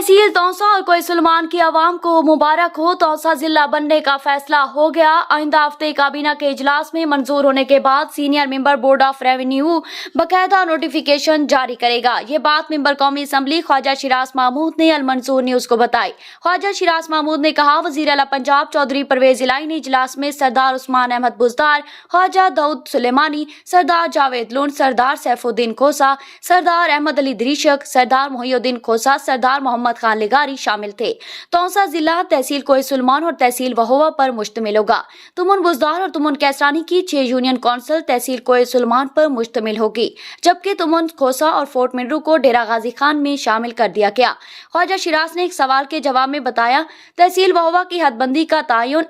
तहसील तौसा और कोइसुलमान की आवाम को मुबारक हो। तौसा जिला बनने का फैसला हो गया। आइंदा हफ्ते काबीना के इजलास में मंजूर होने के बाद senior member board of revenue बकायदा नोटिफिकेशन जारी करेगा। ये बात मेंबर कौमी असम्बली ख्वाजा शिराज महमूद ने अल मंसूर न्यूज को बताई। ख्वाजा शिराज महमूद ने कहा, वजीर आला पंजाब चौधरी परवेज इलाही ने इजलास में सरदार उस्मान अहमद बुजदार, ख्वाजा दाऊद सुलेमानी, सरदार जावेद लुंड, सरदार सैफुद्दीन खोसा, सरदार अहमद अली दरीशक, सरदार मोहिउद्दीन खोसा, सरदार मोहम्मद खान लिगारी शामिल थे। तौसा जिला तहसील कोइसुलमान और तहसील वहोवा पर मुश्तमिल होगा। तुमुन बुजदार और तुमुन कैसरानी की 6 यूनियन कौंसिल तहसील कोइसुलमान पर मुश्तमिल होगी, जबकि तुमुन खोसा और फोर्ट मिनरू को डेरा गाजी खान में शामिल कर दिया गया। ख्वाजा शिराज ने एक सवाल के जवाब में बताया, तहसील वहोवा की हदबंदी का तयन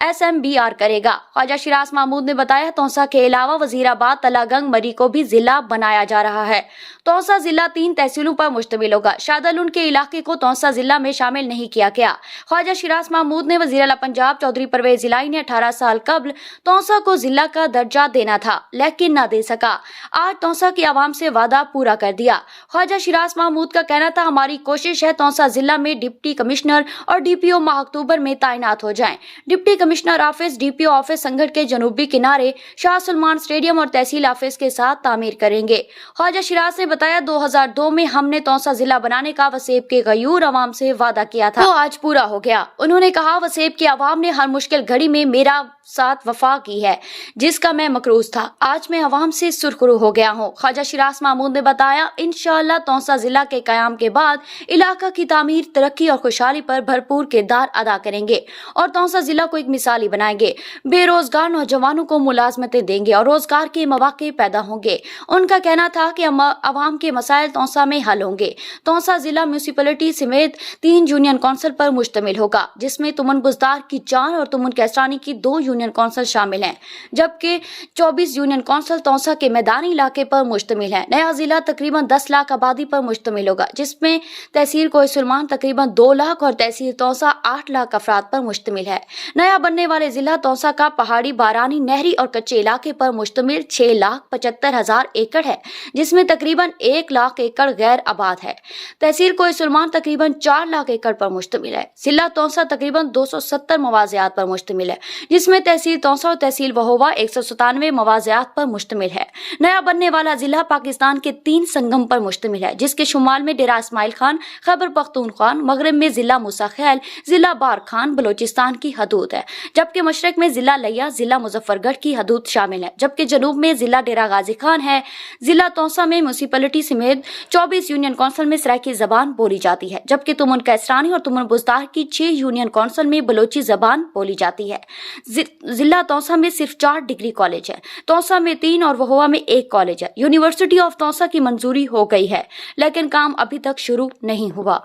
SMBR करेगा। ख्वाजा शिराज महमूद ने बताया, तौसा के अलावा वजीराबाद, तलागंग, मरी को भी जिला बनाया जा रहा है। तौसा जिला 3 तहसीलों पर मुश्तमिल होगा। शादालुन के इलाके को तौसा जिला में शामिल नहीं किया गया। ख्वाजा शिराज महमूद ने वजीर आला पंजाब चौधरी परवेज इलाही ने 18 साल कबल तौसा को जिला का दर्जा देना था, लेकिन न दे सका। आज तौसा की आवाम से वादा पूरा कर दिया। ख्वाजा शिराज महमूद का कहना था, हमारी कोशिश है तौसा जिला में डिप्टी कमिश्नर और DPO माह अक्टूबर में तैनात हो जाएं। Deputy commissioner office, DPO office संगठ के जनूबी किनारे शाह सुलमान स्टेडियम और तहसील ऑफिस के साथ तामीर करेंगे। ख्वाजा शिराज ने बताया, 2002 में हमने तौसा जिला बनाने का वसेब के गयूर अवाम से वादा किया था, वो आज पूरा हो गया। उन्होंने कहा, वसेब की आवाम ने हर मुश्किल घड़ी में मेरा साथ वफा की है, जिसका मैं मकरूज था। आज मैं अवाम से सुरखरू हो गया हूँ। ख्वाजा शिराज महमूद ने बताया, इंशाअल्लाह तौसा जिला के कयाम के बाद इलाका की तामीर, तरक्की और खुशहाली पर भरपूर किरदार अदा करेंगे और तौसा जिला को एक मिसाली बनाएंगे। बेरोजगार नौजवानों को मुलाजमतें देंगे और रोजगार के मौके पैदा होंगे। उनका कहना था कि अवाम के मसाइल तौसा में हल होंगे। तौसा जिला म्यूनिसिपैलिटी समेत 3 यूनियन कौंसिल पर मुश्तमिल होगा, जिसमें तुमुन बुजदार की 4 और तुमुन कैसरानी की 2 यूनियन कौंसिल शामिल हैं, जबकि 24 यूनियन कौंसिल तौसा के मैदानी इलाके पर मुश्तमिल है। नया जिला तकरीबन 10 लाख आबादी पर मुश्तमिल होगा, जिसमें तहसील कोइसुलमान तकरीबन 2 लाख और तहसील तौसा 8 लाख अफराद पर मुश्तमिल है। नया बनने वाले जिला तौसा का पहाड़ी, बारानी, नहरी और कच्चे इलाके पर मुश्तमिल 6,75,000 एकड़ है, जिसमें तकरीबन 1 लाख एकड़ गैर आबाद है। तहसील कोइसुलमान तकरीबन 4 लाख एकड़ पर मुश्तमिल है। जिला तौसा तकरीबन 270 मवाजियात पर मुश्तमिल है, जिसमें तहसील तौसा और तहसील वहोवा 197 मवाजियात पर मुश्तमिल है। नया बनने वाला जिला पाकिस्तान के 3 संगम पर मुश्तमिल है, जिसके शुमाल में डेरा इस्माइल खान, खैबर पख्तूनख्वा, मगरब में जिला मूसा खैल, जिला बार खान बलोचिस्तान की हदूद है, जबकि मशरक में जिला लिया, जिला मुजफ्फरगढ़ की हदूद शामिल है, जबकि जनूब में जिला डेरा गाजी खान है। जिला तौसा में म्यूनिसिपैलिटी समेत 24 यूनियन कौंसिल में सराइकी जबान बोली जाती है, जबकि तुमुन कैसरानी और तुमुन बुजदार की 6 यूनियन कौंसिल में बलोची जबान बोली जाती है। जिला तौसा में सिर्फ 4 डिग्री कॉलेज है। तौसा में 3 और वहोवा में 1 कॉलेज है। यूनिवर्सिटी ऑफ तौसा की मंजूरी हो गई है, लेकिन काम अभी तक शुरू नहीं हुआ।